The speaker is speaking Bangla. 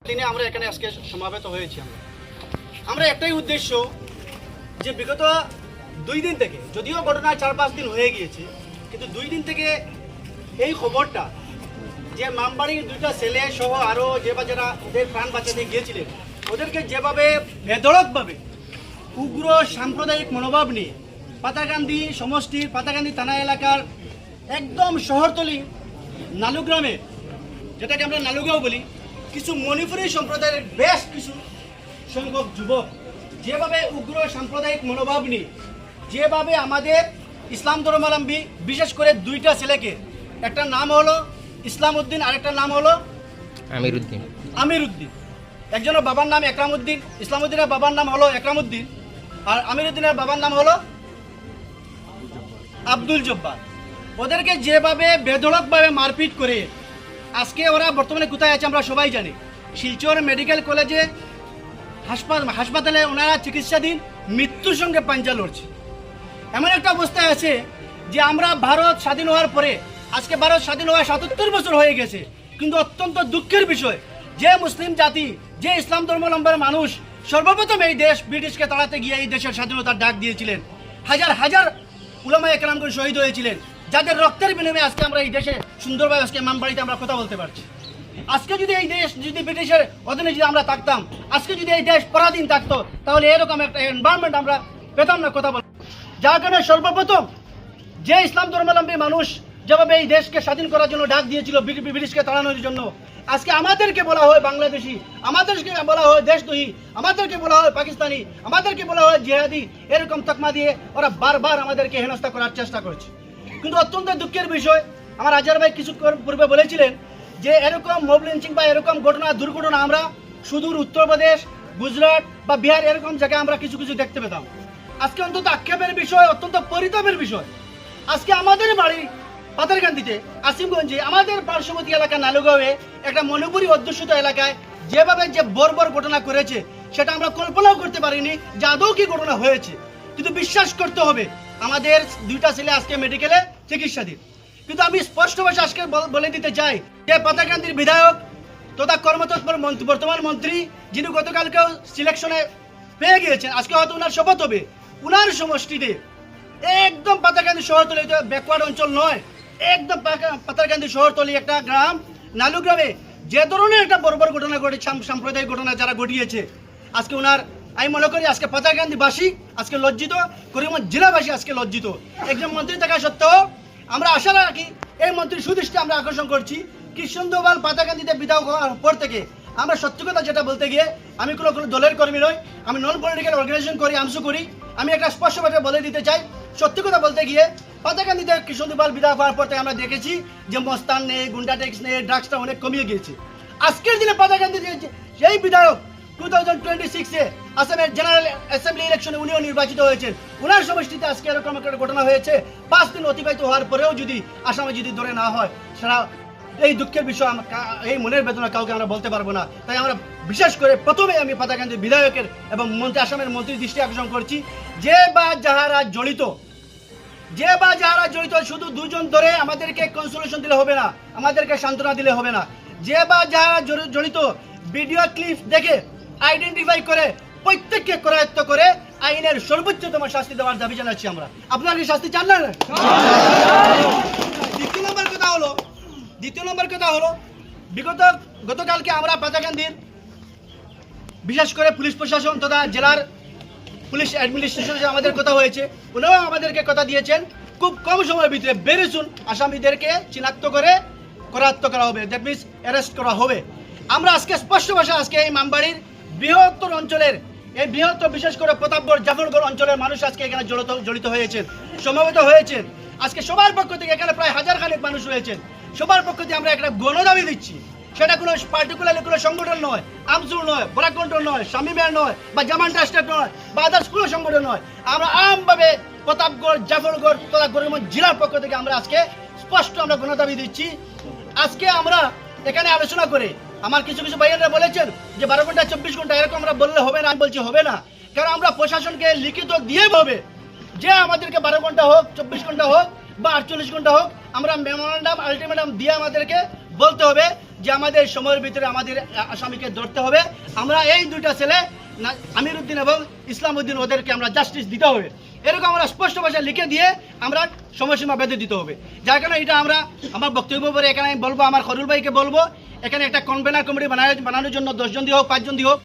দিনে আমরা এখানে আজকে সমাবেত হয়েছি। আমরা একটাই উদ্দেশ্য যে বিগত 2 দিন থেকে, যদিও ঘটনা 4-5 দিন হয়ে গিয়েছে, কিন্তু 2 দিন থেকে এই খবরটা যে মামবাড়ির 2টা ছেলে সহ আরও যারা ওদের প্রাণ বাঁচাতে গিয়েছিলেন, ওদেরকে যেভাবে বেধড়কভাবে উগ্র সাম্প্রদায়িক মনোভাব নিয়ে পাতাকান্দি সমষ্টির পাতাকান্দি থানা এলাকার একদম শহরতলি নালুগ্রামে, যেটাকে আমরা নালুগাঁও বলি, কিছু মণিপুরী সম্প্রদায়ের বেশ কিছু সংখ্যক যুবক যেভাবে উগ্র সাম্প্রদায়িক মনোভাব নিয়ে যেভাবে আমাদের ইসলাম ধর্মাবলম্বী বিশেষ করে 2টা ছেলেকে, একটা নাম হলো ইসলাম উদ্দিন আর একটা নাম হলো আমির উদ্দিন। একজনের বাবার নাম একরাম উদ্দিন, ইসলাম উদ্দিনের বাবার নাম হলো একরাম উদ্দিন, আর আমির উদ্দিনের বাবার নাম হলো আব্দুল জব্বার। ওদেরকে যেভাবে বেধড়কভাবে মারপিট করে আজকে ওরা বর্তমানে কোথায় আছে আমরা সবাই জানি। শিলচর মেডিকেল কলেজে হাসপাতালে ওনারা চিকিৎসাধীন, মৃত্যুর সঙ্গে পাঞ্জা লড়ছে। এমন একটা অবস্থায় আছে যে আমরা ভারত স্বাধীন হওয়ার পরে, আজকে ভারত স্বাধীন হওয়ার 77 বছর হয়ে গেছে, কিন্তু অত্যন্ত দুঃখের বিষয় যে মুসলিম জাতি, যে ইসলাম ধর্মাবলম্বী মানুষ সর্বপ্রথম এই দেশ ব্রিটিশকে তাড়াতে গিয়ে এই দেশের স্বাধীনতার ডাক দিয়েছিলেন, হাজার হাজার উলামায়ে কেরামগণ শহীদ হয়েছিলেন, যাদের রক্তের বিনিময়ে আজকে আমরা এই দেশে সুন্দরভাবে আজকে মামবাড়িতে আমরা কথা বলতে পারছি। আজকে যদি এই দেশ যদি ব্রিটিশের অধীনে যদি আমরা থাকতাম, আজকে যদি এই দেশ পরাধীন থাকতো, তাহলে এরকম একটা এনভায়রনমেন্ট আমরা পেতাম না কথা বল। যার কারণে সর্বপ্রথম যে ইসলাম ধর্মাবলম্বী মানুষ যেভাবে এই দেশকে স্বাধীন করার জন্য ডাক দিয়েছিল ব্রিটিশকে তাড়ানোর জন্য, আজকে আমাদেরকে বলা হয় বাংলাদেশি, আমাদেরকে বলা হয় দেশদ্রোহী, আমাদেরকে বলা হয় পাকিস্তানি, আমাদেরকে বলা হয় জিহাদি, এরকম তকমা দিয়ে ওরা বারবার আমাদেরকে হেনস্থা করার চেষ্টা করছে। কিন্তু অত্যন্ত দুঃখের বিষয়, আমার আজহার ভাই কিছু পূর্বে বলেছিলেন যে এরকম মব লিঞ্চিং বা এরকম দুর্ঘটনা আমরা সুদূর উত্তরপ্রদেশ, গুজরাট বা বিহার এরকম জায়গায় আমরা কিছু কিছু দেখতে পেতাম। আজকে অন্তত আক্ষেপের বিষয়, অত্যন্ত পরিতাপের বিষয়, আজকে আমাদের বাড়ি পাতারকান্দিতে, আসিমগঞ্জে, আমাদের পার্শ্ববর্তী এলাকা নালুগাঁওয়ে একটা মণিপুরী অধ্যুষিত এলাকায় যেভাবে যে বর্বর ঘটনা করেছে, সেটা আমরা কল্পনাও করতে পারিনি যে আদৌ কি ঘটনা হয়েছে। কিন্তু বিশ্বাস করতে হবে, আমাদের 2টা ছেলে আজকে মেডিকেলে চিকিৎসাধীন। কিন্তু আমি স্পষ্ট ভাষা আজকে বলে দিতে চাই যে পাতাকান্দির বিধায়ক তথা কর্মতৎপর বর্তমান মন্ত্রী, যিনি গতকালকেও সিলেকশনে পেয়ে গিয়েছেন, আজকে হয়তো ওনার শপথ হবে, ওনার সমষ্টিতে একদম পাতাকান্দি শহরতলি, ব্যাকওয়ার্ড অঞ্চল নয়, একদম পাতারকান্দি শহরতলি একটা গ্রাম নালুগ্রামে যে ধরনের একটা বর্বর ঘটনা ঘটেছে, সাম্প্রদায়িক ঘটনা যারা ঘটিয়েছে, আজকে ওনার আমি মনে করি আজকে পাতারকান্দিবাসী আজকে লজ্জিত, করিমগঞ্জ জেলাবাসী আজকে লজ্জিত। একজন মন্ত্রী থাকা সত্ত্বেও আমরা আশা রাখি, এই মন্ত্রীর সুদৃষ্টি আমরা আকর্ষণ করছি, কৃষ্ণ দোভাল পাতাকান্দিতে বিধায়ক হওয়ার পর থেকে আমরা সত্যি কথা যেটা বলতে গিয়ে, আমি কোনো দলের কর্মী নই, আমি নন পলিটিক্যাল অর্গানাইজেশন করি, আমসু করি, আমি একটা স্পষ্টভাবে বলে দিতে চাই, সত্যি কথা বলতে গিয়ে পাতাকান্দিতে কৃষ্ণ দোভাল বিধায়ক হওয়ার পর থেকে আমরা দেখেছি যে মস্তান নেই, গুন্ডা ট্যাক্স নেই, ড্রাগসটা অনেক কমিয়ে গিয়েছে। আজকের দিনে পাতাকান্দিতে সেই বিধায়ক 2026-এ আসামের জেনারেল অ্যাসেম্বলি ইলেকশনে উনিও নির্বাচিত হয়েছেন, ওনার সমষ্টিতে আজকে এরকম একটা ঘটনা হয়েছে। 5 দিন অতিবাহিত হওয়ার পরেও যদি আসামে যদি ধরে না হয়, সেটা এই দুঃখের বিষয়, এই মনের বেদনা কাউকে আমরা বলতে পারবো না। তাই আমরা বিশেষ করে প্রথমে আমি পাতাকান্দির বিধায়কের এবং আসামের মন্ত্রীর দৃষ্টি আকর্ষণ করছি, যে বা যাহারা জড়িত শুধু 2 জন ধরে আমাদেরকে কনসোলেশন দিলে হবে না, আমাদেরকে সান্ত্বনা দিলে হবে না, যে বা যারা জড়িত ভিডিও ক্লিপ দেখে আইডেন্টিফাই করে প্রত্যেককে করায়ত্ত করে আইনের সর্বোচ্চতম শাস্তি দেওয়ার দাবি জানাচ্ছি আমরা। আপনারা কি শাস্তি চান না? দ্বিতীয় নম্বর কথা হলো গতকালকে আমরা পাতাকান্দির বিশেষ করে পুলিশ প্রশাসন তথা জেলার পুলিশ অ্যাডমিনিস্ট্রেশনে আমাদের কথা হয়েছে, ওনারাও আমাদেরকে কথা দিয়েছেন খুব কম সময়ের ভিতরে বেরিসুন আসামিদেরকে চিনাক্ত করে করায়ত্ত করা হবে, দ্যাট মিনস অ্যারেস্ট করা হবে। আমরা আজকে স্পষ্ট ভাষা আজকে এই মামবাড়ির বৃহত্তর অঞ্চলের, এই বৃহত্তর বিশেষ করে প্রতাপগড় জাফরগড় অঞ্চলের মানুষ আজকে এখানে জড়িত হয়েছেন, সমবেত হয়েছেন। আজকে সবার পক্ষ থেকে এখানে প্রায় 1000 খানেক মানুষ রয়েছেন, সবার পক্ষ থেকে আমরা একটা গণদাবি দিচ্ছি, সেটা কোনো পার্টিকুলারলি কোনো সংগঠন নয়, আমসুর নয়, বরাক কন্ট্রোল নয়, শামিমের নয়, বা জামান ট্রাস্টের নয়, বা আদার্স কোনো সংগঠন নয়, আমরা আমভাবে প্রতাপগড় জাফরগড় তথা করিমগঞ্জ জেলার পক্ষ থেকে আমরা আজকে স্পষ্ট আমরা গণদাবি দিচ্ছি। আজকে আমরা এখানে আলোচনা করে আমার কিছু ভাইয়েরা বলেছেন যে 12 ঘন্টা 24 ঘন্টা এরকম আমরা বললে হবে না, আমি বলছি হবে না, কারণ আমরা প্রশাসনকে লিখিত দিয়ে হবে যে আমাদেরকে 12 ঘন্টা হোক, 24 ঘন্টা হোক বা 48 ঘন্টা হোক, আমরা মেমোরেন্ডাম আলটিমেটাম দিয়ে আমাদেরকে বলতে হবে যে আমাদের সময়ের ভিতরে আমাদের আসামিকে ধরতে হবে। আমরা এই দুইটা ছেলে আমির উদ্দিন এবং ইসলাম উদ্দিন ওদেরকে আমরা জাস্টিস দিতে হবে, এরকম আমরা স্পষ্ট ভাষায় লিখে দিয়ে আমরা সময়সীমা বেঁধে দিতে হবে। যার কারণে এটা আমরা আমার বক্তব্য পরে এখানে আমি বলবো, আমার খরুল ভাইকে বলবো এখানে একটা কনভেনার কমিটি বানানোর জন্য 10 জন দিয়ে হোক 5 জন দিয়ে হোক